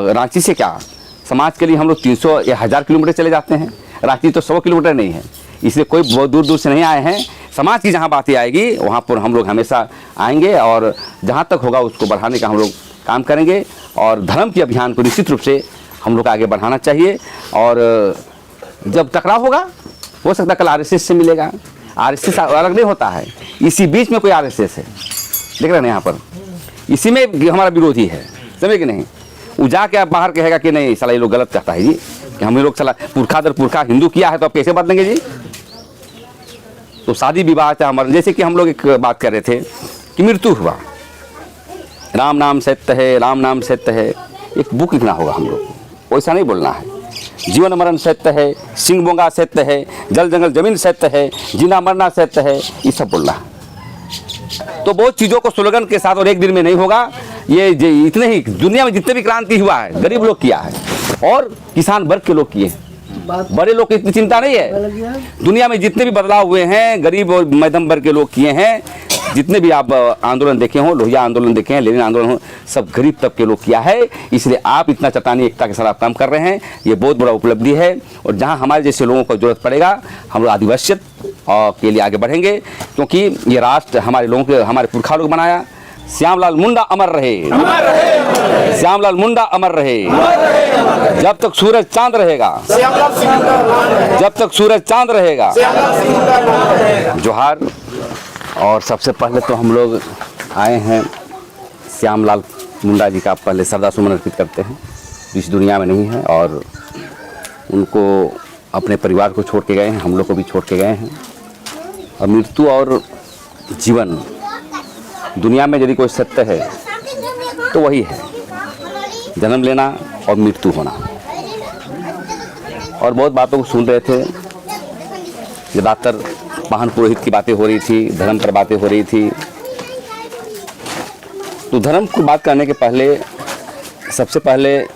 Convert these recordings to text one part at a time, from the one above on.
रांची से क्या, समाज के लिए हम लोग 300 या 1000 किलोमीटर चले जाते हैं। रांची तो 100 किलोमीटर नहीं है, इसलिए कोई बहुत दूर दूर से नहीं आए हैं। समाज की जहाँ बातें आएगी वहाँ पर हम लोग हमेशा आएंगे और जहाँ तक होगा उसको बढ़ाने का हम लोग काम करेंगे। और धर्म के अभियान को निश्चित रूप से हम लोग आगे बढ़ाना चाहिए। और जब टकराव होगा, हो सकता है कल आरएसएस से मिलेगा, आरएसएस अलग नहीं होता है, इसी बीच में कोई आरएसएस है, देख रहे हैं यहाँ पर, इसी में हमारा विरोधी है, समझे कि नहीं। वो जाके आप बाहर कहेगा कि नहीं साला ये लोग गलत कहता है जी, कि हम लोग साला पुरखा दर पुरखा हिंदू किया है तो आप कैसे बदलेंगे जी। तो शादी विवाह चाहे हमारे, जैसे कि हम लोग एक बात कर रहे थे कि मृत्यु हुआ, राम नाम सत्य है, राम नाम सत्य है, एक बुक लिखना होगा हम लोग को, वैसा नहीं बोलना है। जीवन मरण सत्य है, सिंह बोंगा सत्य है, जल जंगल जमीन सत्य है, जीना मरना सत्य है, ये सब बोलना है। तो बहुत चीज़ों को स्लोगन के साथ और एक दिन में नहीं होगा। ये इतने ही दुनिया में जितने भी क्रांति हुआ है गरीब लोग किया है और किसान वर्ग के लोग किए हैं, बड़े लोग की इतनी चिंता नहीं है। दुनिया में जितने भी बदलाव हुए हैं गरीब और मध्यम वर्ग के लोग किए हैं। जितने भी आप आंदोलन देखे हों, लोहिया आंदोलन देखे हैं, लेनिन आंदोलन हो, सब गरीब तबके के लोग किया है। इसलिए आप इतना चट्टानी एकता के साथ आप काम कर रहे हैं, ये बहुत बड़ा उपलब्धि है। और जहाँ हमारे जैसे लोगों को जरूरत पड़ेगा हम लोग आदिवासियत के लिए आगे बढ़ेंगे, क्योंकि ये राष्ट्र हमारे लोगों के, हमारे पुरखा लोग बनाया। श्यामलाल मुंडा अमर रहे, श्यामलाल मुंडा अमर रहे, जब तक सूरज चांद रहेगा, जब तक सूरज चांद रहेगा। जोहार। और सबसे पहले तो हम लोग आए हैं श्यामलाल मुंडा जी का पहले श्रद्धा सुमन अर्पित करते हैं, इस दुनिया में नहीं है और उनको अपने परिवार को छोड़ के गए हैं, हम लोग को भी छोड़ के गए हैं। और मृत्यु और जीवन, दुनिया में यदि कोई सत्य है तो वही है जन्म लेना और मृत्यु होना। और बहुत बातों को सुन रहे थे, ज़्यादातर महान पुरोहित की बातें हो रही थी, धर्म पर बातें हो रही थी। तो धर्म की बात करने के पहले सबसे पहले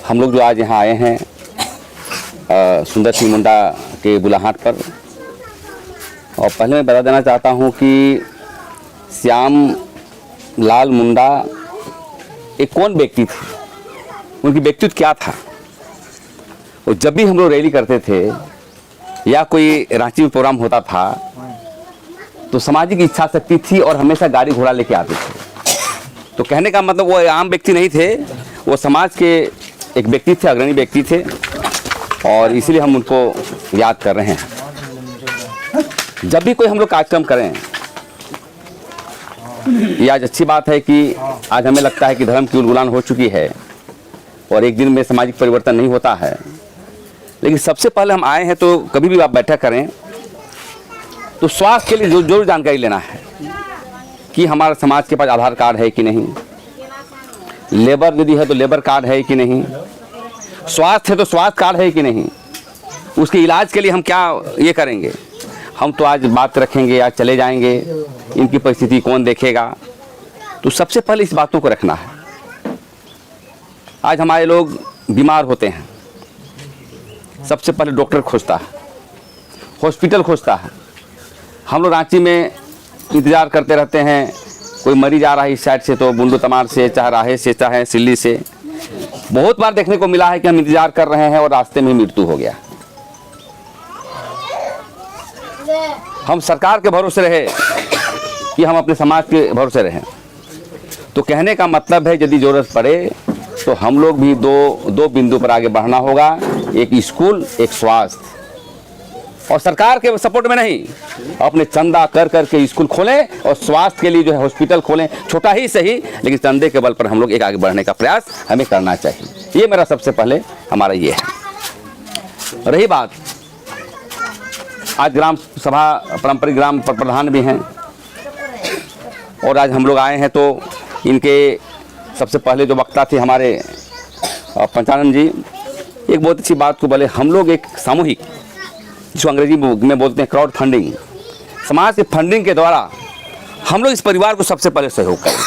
हम लोग जो आज यहाँ आए हैं सुंदर सिंह मुंडा के बुलाहट पर, और पहले मैं बता देना चाहता हूँ कि श्याम लाल मुंडा एक कौन व्यक्ति थे, उनकी व्यक्तित्व क्या था। और जब भी हम लोग रैली करते थे या कोई रांची में प्रोग्राम होता था तो सामाजिक इच्छा शक्ति थी और हमेशा गाड़ी घोड़ा लेके आते थे। तो कहने का मतलब वो आम व्यक्ति नहीं थे, वो समाज के एक व्यक्ति थे, अग्रणी व्यक्ति थे, और इसीलिए हम उनको याद कर रहे हैं। जब भी कोई हम लोग कार्यक्रम करें, ये आज अच्छी बात है कि आज हमें लगता है कि धर्म की उन्मूलन हो चुकी है और एक दिन में सामाजिक परिवर्तन नहीं होता है। लेकिन सबसे पहले हम आए हैं तो कभी भी आप बैठक करें तो स्वास्थ्य के लिए जरूर जानकारी लेना है कि हमारे समाज के पास आधार कार्ड है कि नहीं, लेबर यदि है तो लेबर कार्ड है कि नहीं, स्वास्थ्य है तो स्वास्थ्य कार्ड है कि नहीं, उसके इलाज के लिए हम क्या ये करेंगे। हम तो आज बात रखेंगे, आज चले जाएंगे, इनकी परिस्थिति कौन देखेगा। तो सबसे पहले इस बातों को रखना है। आज हमारे लोग बीमार होते हैं, सबसे पहले डॉक्टर खोजता है, हॉस्पिटल खोजता है। हम लोग रांची में इंतज़ार करते रहते हैं, कोई मरीज आ रहा है इस साइड से तो बुंडू तमार से, चाहे राहे से, चाहे सिल्ली से। बहुत बार देखने को मिला है कि हम इंतज़ार कर रहे हैं और रास्ते में मृत्यु हो गया। हम सरकार के भरोसे रहे कि हम अपने समाज के भरोसे रहें। तो कहने का मतलब है यदि ज़रूरत पड़े तो हम लोग भी दो बिंदु पर आगे बढ़ना होगा, एक स्कूल, एक स्वास्थ्य। और सरकार के सपोर्ट में नहीं, अपने चंदा कर करके स्कूल खोलें और स्वास्थ्य के लिए जो है हॉस्पिटल खोलें, छोटा ही सही, लेकिन चंदे के बल पर हम लोग एक आगे बढ़ने का प्रयास हमें करना चाहिए। ये मेरा सबसे पहले हमारा ये है। रही बात, आज ग्राम सभा पारंपरिक ग्राम प्रधान भी हैं और आज हम लोग आए हैं तो इनके सबसे पहले जो वक्ता थे हमारे पंचानन जी, एक बहुत अच्छी बात को बोले। हम लोग एक सामूहिक, जो अंग्रेजी में बोलते हैं क्राउड फंडिंग, समाज के फंडिंग के द्वारा हम लोग इस परिवार को सबसे पहले सहयोग करें।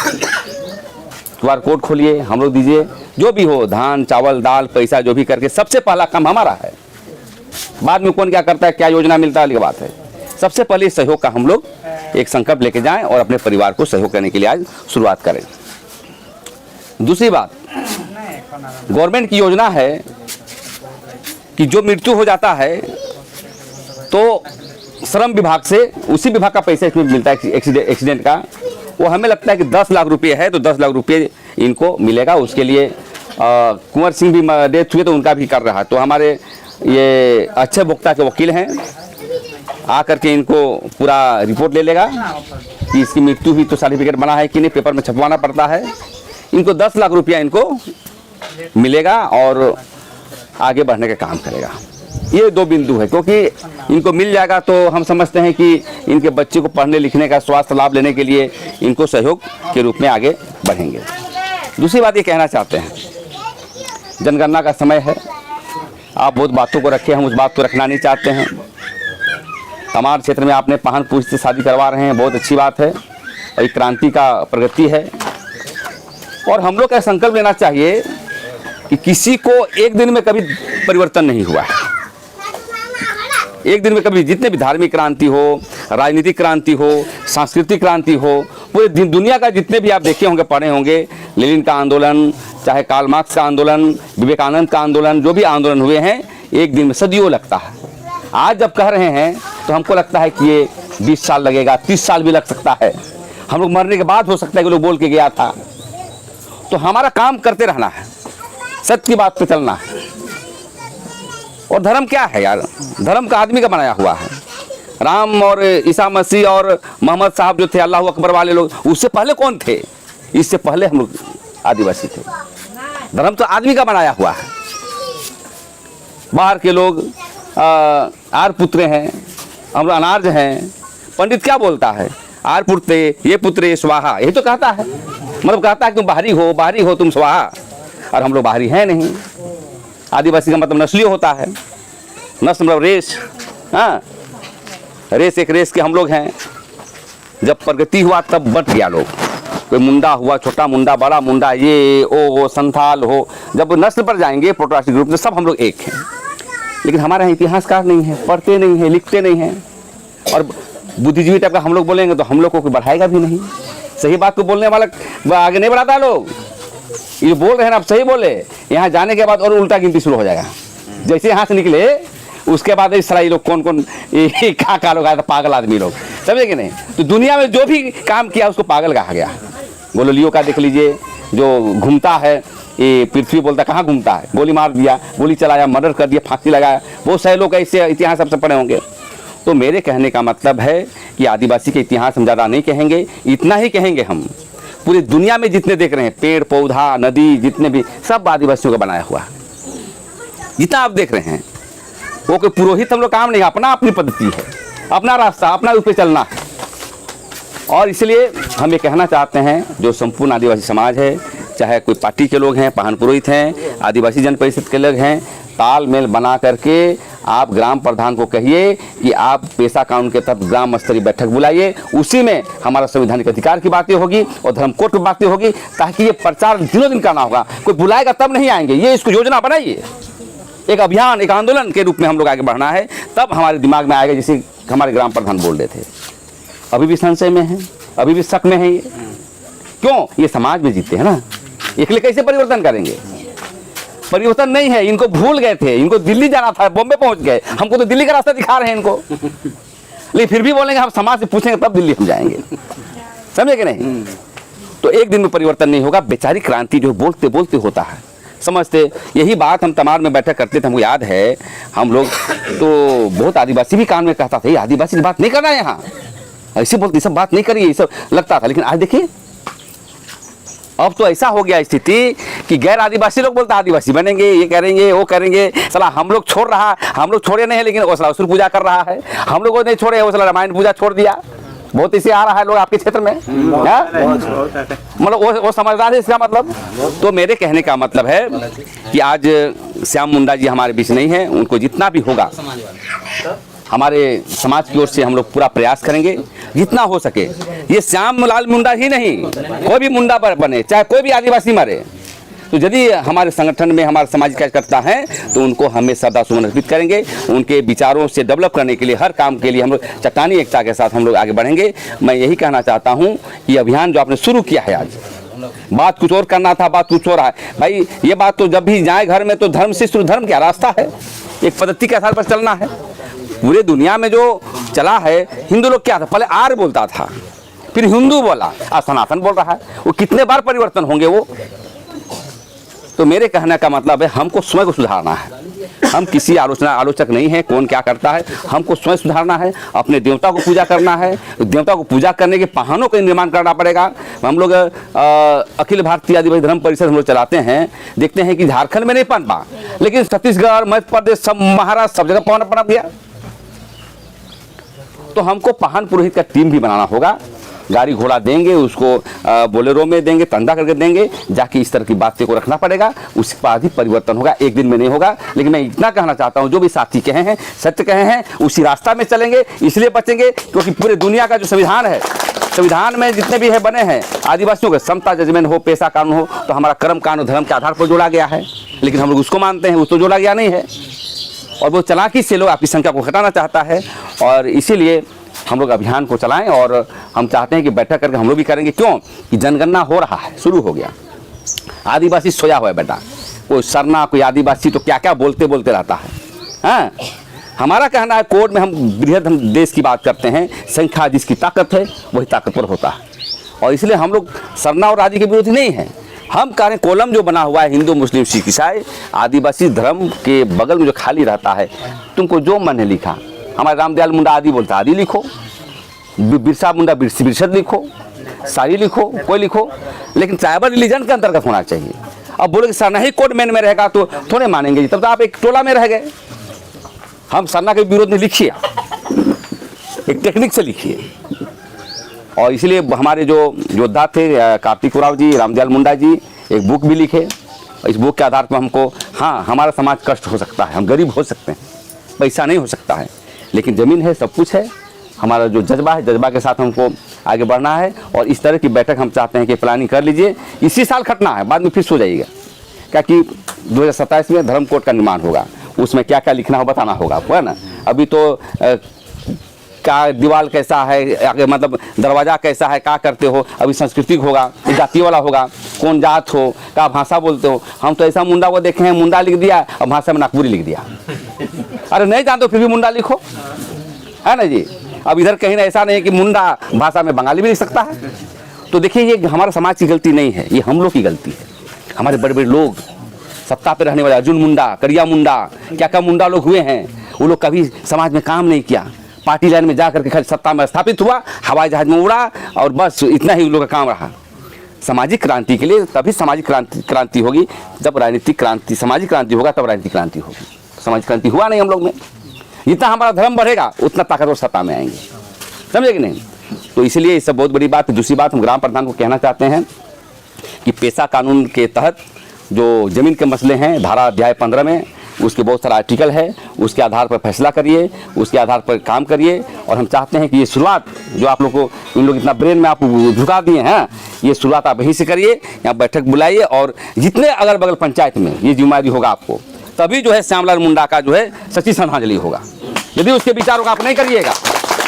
QR कोड खोलिए, हम लोग दीजिए, जो भी हो, धान चावल दाल पैसा जो भी करके, सबसे पहला काम हमारा है। बाद में कौन क्या करता है, क्या योजना मिलता है, अलग बात है। सबसे पहले इस सहयोग का हम लोग एक संकल्प लेके जाएं और अपने परिवार को सहयोग करने के लिए आज शुरुआत करें। दूसरी बात, गवर्नमेंट की योजना है कि जो मृत्यु हो जाता है तो श्रम विभाग से उसी विभाग का पैसा इसमें मिलता है एक्सीडेंट का। वो हमें लगता है कि 10 लाख रुपये है तो 10 लाख रुपये इनको मिलेगा। उसके लिए कुंवर सिंह भी डेथ हुए तो उनका भी कर रहा है। तो हमारे ये अच्छे वक्ता के वकील हैं, आकर के इनको पूरा रिपोर्ट ले लेगा कि इसकी मृत्यु हुई तो सर्टिफिकेट बना है कि नहीं, पेपर में छपवाना पड़ता है। इनको 10 लाख रुपया इनको मिलेगा और आगे बढ़ने का काम करेगा। ये 2 बिंदु है, क्योंकि इनको मिल जाएगा तो हम समझते हैं कि इनके बच्चे को पढ़ने लिखने का स्वास्थ्य लाभ लेने के लिए इनको सहयोग के रूप में आगे बढ़ेंगे। दूसरी बात ये कहना चाहते हैं, जनगणना का समय है, आप बहुत बातों को रखे, हम उस बात को रखना नहीं चाहते हैं। तमाम क्षेत्र में आपने पाहन पूछ से शादी करवा रहे हैं, बहुत अच्छी बात है और एक क्रांति का प्रगति है। और हम लोग का संकल्प लेना चाहिए कि किसी को एक दिन में कभी परिवर्तन नहीं हुआ है। एक दिन में कभी जितने भी धार्मिक क्रांति हो, राजनीतिक क्रांति हो, सांस्कृतिक क्रांति हो, पूरे दुनिया का जितने भी आप देखे होंगे, पढ़े होंगे, लेनिन का आंदोलन, चाहे कार्ल मार्क्स का आंदोलन, विवेकानंद का आंदोलन, जो भी आंदोलन हुए हैं एक दिन में सदियों लगता है। आज जब कह रहे हैं तो हमको लगता है कि ये 20 साल लगेगा, 30 साल भी लग सकता है। हम लोग मरने के बाद हो सकता है कि लोग बोल के गया था। तो हमारा काम करते रहना है, सत्य की बात पे चलना है। और धर्म क्या है यार? धर्म का आदमी का बनाया हुआ है। राम और ईसा मसीह और मोहम्मद साहब जो थे, अल्लाह अकबर वाले लोग, उससे पहले कौन थे? इससे पहले हम लोग आदिवासी थे। धर्म तो आदमी का बनाया हुआ है। बाहर के लोग आर पुत्रे हैं, हम लोग अनार्ज हैं। पंडित क्या बोलता है? आर पुत्रे ये पुत्रे स्वाहा, यही तो कहता है। मतलब कहता है कि तुम बाहरी हो तुम स्वाहा, और हम लोग बाहरी हैं नहीं। आदिवासी का मतलब नस्लीय होता है। नस्ल मतलब रेस। हाँ, रेस एक रेस के हम लोग हैं। जब प्रगति हुआ तब बट गया लोग, कोई मुंडा हुआ, छोटा मुंडा, बड़ा मुंडा, ये ओ संथाल हो। जब नस्ल पर जाएंगे प्रोटोटास्टिक ग्रुप में सब हम लोग एक हैं। लेकिन हमारे यहाँ इतिहासकार नहीं है, पढ़ते नहीं हैं, लिखते नहीं हैं। और बुद्धिजीवी टाइप का हम लोग बोलेंगे तो हम लोग को कोई बढ़ाएगा भी नहीं। सही बात को बोलने वाला आगे नहीं बढ़ाता। लोग ये बोल रहे हैं ना, आप सही बोले, यहाँ जाने के बाद और उल्टा गिनती शुरू हो जाएगा। जैसे यहाँ से निकले उसके बाद इस तरह ये लोग कौन कहाँ लोग आए थे, पागल आदमी लोग, समझे कि नहीं? तो दुनिया में जो भी काम किया उसको पागल कहा गया। गोलियों का देख लीजिए, जो घूमता है ये पृथ्वी बोलता कहाँ घूमता है, गोली मार दिया, गोली चलाया, मर्डर कर दिया, फांसी लगाया। बहुत सारे लोग ऐसे इतिहास सबसे पढ़े होंगे। तो मेरे कहने का मतलब है कि आदिवासी के इतिहास हम ज़्यादा नहीं कहेंगे, इतना ही कहेंगे हम पूरी दुनिया में जितने देख रहे हैं पेड़ पौधा नदी जितने भी सब आदिवासियों का बनाया हुआ है। जितना आप देख रहे हैं वो कोई पुरोहित हम लोग काम नहीं, अपना अपनी पद्धति है, अपना रास्ता, अपना उस पर चलना है। और इसलिए हम ये कहना चाहते हैं जो संपूर्ण आदिवासी समाज है, चाहे कोई पार्टी के लोग हैं, पाहन पुरोहित हैं, आदिवासी जन परिषद के लोग हैं, तालमेल बना करके आप ग्राम प्रधान को कहिए कि आप पेशा कानून के तहत ग्राम स्तरीय बैठक बुलाइए। उसी में हमारा संवैधानिक अधिकार की बातें होगी और धर्म कोड की बातें होगी, ताकि ये प्रचार दिनों दिन करना होगा। कोई बुलाएगा तब नहीं आएंगे, ये इसको योजना बनाइए, एक अभियान, एक आंदोलन के रूप में हम लोग आगे बढ़ना है, तब हमारे दिमाग में आएगा। जैसे हमारे ग्राम प्रधान बोल रहे थे, अभी भी संशय में है, अभी भी शक में है। ये क्यों? ये समाज में जीते हैं ना, इसलिए कैसे परिवर्तन करेंगे? परिवर्तन नहीं है, इनको भूल गए थे, इनको दिल्ली जाना था, बॉम्बे पहुंच गए। हमको तो दिल्ली का रास्ता दिखा रहे हैं इनको, लेकिन फिर भी बोलेंगे हम समाज से पूछेंगे तब दिल्ली हम जाएंगे, समझे कि नहीं? तो एक दिन में परिवर्तन नहीं होगा। बेचारी क्रांति जो बोलते बोलते होता है, समझते। यही बात हम तमार में बैठक करते थे, हमको याद है। हम लोग तो बहुत आदिवासी भी कान में कहता था, ये आदिवासी की बात नहीं करना है यहाँ, ऐसे बोलते, सब बात नहीं करिए, ये सब लगता था। लेकिन आज देखिए अब तो ऐसा हो गया स्थिति कि गैर आदिवासी लोग बोलते आदिवासी बनेंगे, ये करेंगे, वो करेंगे। साला हम लोग छोड़ रहा, हम लोग छोड़े नहीं, लेकिन वो साला असुर पूजा कर रहा है। हम लोगों ने छोड़े, वो साला रामायण पूजा छोड़ दिया। बहुत इसे आ रहा है लोग आपके क्षेत्र में, मतलब वो समझदार है इसका मतलब। तो मेरे कहने का मतलब है कि आज श्याम मुंडा जी हमारे बीच नहीं है, उनको जितना भी होगा हमारे समाज की ओर से हम लोग पूरा प्रयास करेंगे जितना हो सके। ये श्याम लाल मुंडा ही नहीं, कोई भी मुंडा बने, चाहे कोई भी आदिवासी मरे, तो यदि हमारे संगठन में हमारे सामाजिक कार्यकर्ता हैं तो उनको हमें श्रद्धा सुमन अर्पित करेंगे। उनके विचारों से डेवलप करने के लिए, हर काम के लिए हम लोग चट्टानी एकता के साथ हम लोग आगे बढ़ेंगे। मैं यही कहना चाहता हूँ कि अभियान जो आपने शुरू किया है आज, बात कुछ और करना था, बात कुछ और है। भाई ये बात तो जब भी जाए घर में तो धर्म से शुरू, धर्म क्या रास्ता है, एक पद्धति के आधार पर चलना है। पूरे दुनिया में जो चला है, हिंदू लोग क्या था, पहले आर्य बोलता था, फिर हिंदू बोला, आज सनातन बोल रहा है। वो कितने बार परिवर्तन होंगे वो। तो मेरे कहने का मतलब है हमको स्वयं को सुधारना है। हम किसी आलोचक नहीं है, कौन क्या करता है, हमको स्वयं सुधारना है, अपने देवता को पूजा करना है। देवता को पूजा करने के वाहनों का निर्माण करना पड़ेगा। हम लोग अखिल भारतीय आदिवासी धर्म परिषद हम लोग चलाते हैं, देखते हैं कि झारखंड में नहीं बन पा, लेकिन छत्तीसगढ़, मध्य प्रदेश, सब महाराष्ट्र, सब जगह पावन बना दिया। तो हमको पाहन पुरोहित का टीम भी बनाना होगा, गाड़ी घोड़ा देंगे उसको, बोलेरो में देंगे, तंदा करके देंगे, जाके इस तरह की बातें को रखना पड़ेगा। उसके बाद ही परिवर्तन होगा, एक दिन में नहीं होगा। लेकिन मैं इतना कहना चाहता हूँ, जो भी साथी कहे हैं, सत्य कहे हैं, उसी रास्ता में चलेंगे। इसलिए बचेंगे क्योंकि पूरे दुनिया का जो संविधान है, संविधान में जितने भी है बने हैं आदिवासियों के समता जजमेंट हो, पेशा कानून हो, तो हमारा कर्म कानून धर्म के आधार पर जोड़ा गया है। लेकिन हम लोग उसको मानते हैं, उसको जोड़ा गया नहीं है। और वो चालाकी से लोग आपकी संख्या को घटाना चाहता है। और इसीलिए हम लोग अभियान को चलाएं और हम चाहते हैं कि बैठक करके हम लोग भी करेंगे। क्यों कि जनगणना हो रहा है, शुरू हो गया। आदिवासी सोया हुआ है बेटा, कोई सरना, कोई आदिवासी तो क्या क्या बोलते बोलते रहता है। हाँ, हमारा कहना है कोर्ट में हम बृहद हम देश की बात करते हैं, संख्या जिसकी ताकत है वही ताकतवर होता है। और इसलिए हम लोग सरना और आदि के विरोधी नहीं हैं। हम कह रहे हैं कॉलम जो बना हुआ है हिंदू, मुस्लिम, सिख, ईसाई, आदिवासी धर्म के बगल में जो खाली रहता है, तुमको जो मन है लिखा। हमारे रामदयाल मुंडा आदि बोलता है आदि लिखो, बिरसा मुंडा बिरसद लिखो, सारी लिखो, कोई लिखो, लेकिन ट्राइबल रिलीजन के अंतर्गत होना चाहिए। अब बोले कि सरना ही कोड मैन में रहेगा तो थोड़े मानेंगे, तब तो आप एक टोला में रह गए। हम सरना के विरोध में लिखिए, एक टेक्निक से लिखिए। और इसलिए हमारे जो योद्धा थे कार्तिक उराव जी, रामदयाल मुंडा जी, एक बुक भी लिखे। इस बुक के आधार पर हमको, हाँ, हमारा समाज कष्ट हो सकता है, हम गरीब हो सकते हैं, पैसा नहीं हो सकता है, लेकिन ज़मीन है, सब कुछ है। हमारा जो जज्बा है, जज्बा के साथ हमको आगे बढ़ना है। और इस तरह की बैठक हम चाहते हैं कि प्लानिंग कर लीजिए। इसी साल खटना है, बाद में फिर सो जाइएगा, क्या कि 2027 में धर्म कोड का निर्माण होगा। उसमें क्या क्या लिखना हो बताना होगा आपको, है ना। अभी तो क्या दीवार कैसा है, आगे मतलब दरवाज़ा कैसा है, क्या करते हो, अभी सांस्कृतिक होगा, जाति वाला होगा, कौन जात हो, क्या भाषा बोलते हो। हम तो ऐसा मुंडा को देखे हैं, मुंडा लिख दिया और भाषा में नागपुरी लिख दिया। अरे नहीं जानते फिर भी मुंडा लिखो, है ना जी। अब इधर कहीं ना ऐसा नहीं है कि मुंडा भाषा में बंगाली भी लिख सकता है। तो देखिए, ये हमारा समाज की गलती नहीं है, ये हम लोग की गलती है। हमारे बड़े बड़े लोग, सत्ता पे रहने वाले अर्जुन मुंडा, करिया मुंडा, क्या क्या मुंडा लोग हुए हैं, वो लोग कभी समाज में काम नहीं किया। पार्टी लाइन में जा करके खाली सत्ता में स्थापित हुआ, हवाई जहाज में उड़ा और बस इतना ही उन लोगों का काम रहा। सामाजिक क्रांति के लिए तभी सामाजिक क्रांति होगी जब राजनीतिक क्रांति, सामाजिक क्रांति होगा तब राजनीतिक क्रांति होगी। सामाजिक क्रांति हुआ नहीं हम लोग में। जितना हमारा धर्म बढ़ेगा उतना ताकतवर सत्ता में आएंगे, समझे कि नहीं। तो इसलिए ये सब बहुत बड़ी बात है। दूसरी बात हम ग्राम प्रधान को कहना चाहते हैं कि पेशा कानून के तहत जो ज़मीन के मसले हैं, धारा अध्याय 15 में उसके बहुत सारा आर्टिकल है, उसके आधार पर फैसला करिए, उसके आधार पर काम करिए। और हम चाहते हैं कि ये शुरुआत जो आप लोग को, इन लोग इतना ब्रेन में आप झुका दिए हैं, ये शुरुआत आप यहीं से करिए। यहाँ बैठक बुलाइए और जितने अगल बगल पंचायत में ये जिम्मेदारी होगा आपको, तभी जो है श्यामलाल मुंडा का जो है सच्ची श्रद्धांजलि होगा। यदि उसके विचारों का आप नहीं करिएगा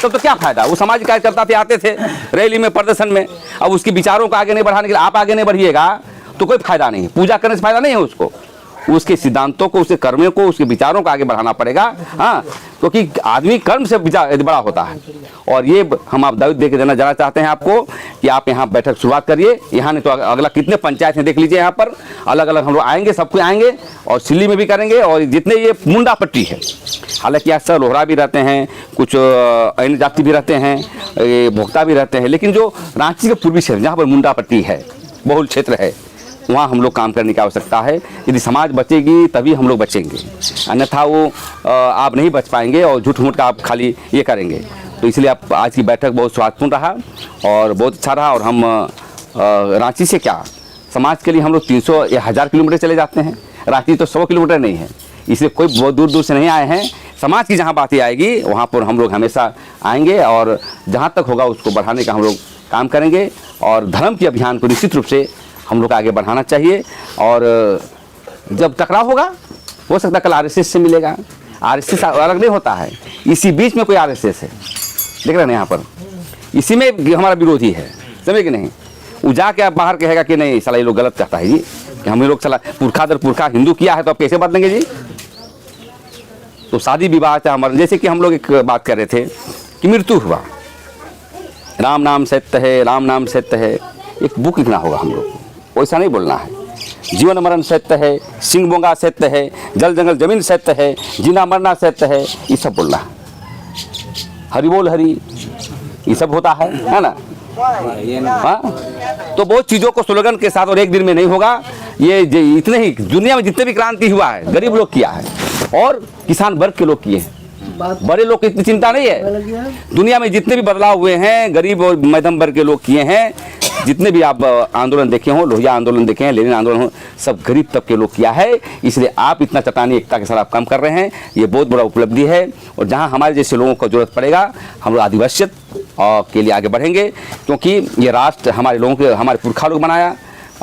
तब तो क्या फायदा। वो समाज कार्यकर्ता थे, आते थे रैली में, प्रदर्शन में, अब उसके विचारों को आगे नहीं बढ़ाने के लिए आप आगे नहीं बढ़िएगा तो कोई फायदा नहीं है। पूजा करने से फायदा नहीं है उसको, उसके सिद्धांतों को, उसके कर्मों को, उसके विचारों को आगे बढ़ाना पड़ेगा। हाँ, क्योंकि आदमी कर्म से विचार बड़ा होता है। और ये हम आप दावत दे के जाना चाहते हैं आपको कि आप यहाँ बैठक शुरुआत करिए। यहाँ नहीं तो अगला कितने पंचायत हैं देख लीजिए, यहाँ पर अलग अलग हम लोग आएंगे, सबको आएंगे और सिल्ली में भी करेंगे। और जितने ये मुंडा पट्टी है, हालांकि यहाँ सर लोहरा भी रहते हैं, कुछ अन्य जाति भी रहते हैं, ये भोक्ता भी रहते हैं, लेकिन जो रांची के पूर्वी क्षेत्र जहाँ पर मुंडा पट्टी है, बहुल क्षेत्र है, वहाँ हम लोग काम करने की आवश्यकता है। यदि समाज बचेगी तभी हम लोग बचेंगे, अन्यथा वो आप नहीं बच पाएंगे और झूठ मूठ का आप खाली ये करेंगे। तो इसलिए आप आज की बैठक बहुत स्वादपूर्ण रहा और बहुत अच्छा रहा। और हम रांची से क्या, समाज के लिए हम लोग 300 या 1000 किलोमीटर चले जाते हैं। रांची तो 100 किलोमीटर नहीं है, इसलिए कोई बहुत दूर दूर से नहीं आए हैं। समाज की जहाँ बातें आएगी वहाँ पर हम लोग हमेशा आएंगे और जहाँ तक होगा उसको बढ़ाने का हम लोग काम करेंगे। और धर्म के अभियान को निश्चित रूप से हम लोग आगे बढ़ाना चाहिए। और जब टकराव होगा, हो सकता है कल आरएसएस से मिलेगा, आरएसएस अलग नहीं होता है, इसी बीच में कोई आरएसएस है, देख रहे हैं यहाँ पर, इसी में हमारा विरोधी है, समझे कि नहीं। वो जाके आप बाहर कहेगा कि नहीं साला ये लोग गलत कहता है जी, कि हम लोग साला पुरखा दर पुरखा हिंदू किया है तो आप कैसे बदलेंगे जी। तो शादी विवाह चाहे हमारे, जैसे कि हम लोग एक बात कर रहे थे कि मृत्यु हुआ, राम नाम सत्य है, राम नाम सत्य है, एक बुक लिखना होगा हम लोग को, वैसा नहीं बोलना है। जीवन मरण सत्य है, सिंह बोंगा सत्य है, जल जंगल जमीन सत्य है, जीना मरना सत्य है, ये सब बोलना है। हरि बोल हरि, ये सब होता है ना। हाँ, तो बहुत चीज़ों को स्लोगन के साथ और एक दिन में नहीं होगा। ये इतने ही दुनिया में जितने भी क्रांति हुआ है गरीब लोग किया है और किसान वर्ग के लोग किए हैं, बड़े लोग की इतनी चिंता नहीं है। दुनिया में जितने भी बदलाव हुए हैं गरीब और मध्यम वर्ग के लोग किए हैं। जितने भी आप आंदोलन देखे हों, लोहिया आंदोलन देखे हैं, लेनिन आंदोलन हो, सब गरीब तबके के लोग किया है। इसलिए आप इतना चट्टानी एकता के साथ आप काम कर रहे हैं, ये बहुत बड़ा उपलब्धि है। और जहां हमारे जैसे लोगों को जरूरत पड़ेगा हम लोग आदिवासियत के लिए आगे बढ़ेंगे, क्योंकि ये राष्ट्र हमारे लोगों के, हमारे पुरखा लोग बनाया।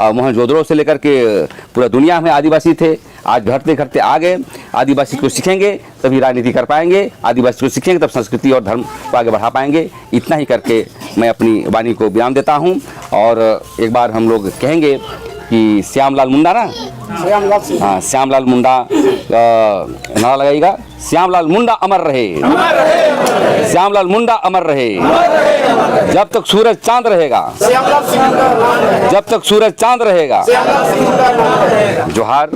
मोहनजोदड़ो से लेकर के पूरा दुनिया में आदिवासी थे, आज घटते घटते आ गए। आदिवासी को सीखेंगे तभी राजनीति कर पाएंगे, आदिवासी को सीखेंगे तब संस्कृति और धर्म को आगे बढ़ा पाएंगे। इतना ही करके मैं अपनी वाणी को विराम देता हूं। और एक बार हम लोग कहेंगे कि श्यामलाल मुंडा ना, हाँ श्यामलाल मुंडा नारा लगाइएगा, श्यामलाल मुंडा अमर रहे, श्यामलाल मुंडा अमर रहे, जब तक सूरज चांद रहेगा, जब तक सूरज चांद रहेगा। जोहार।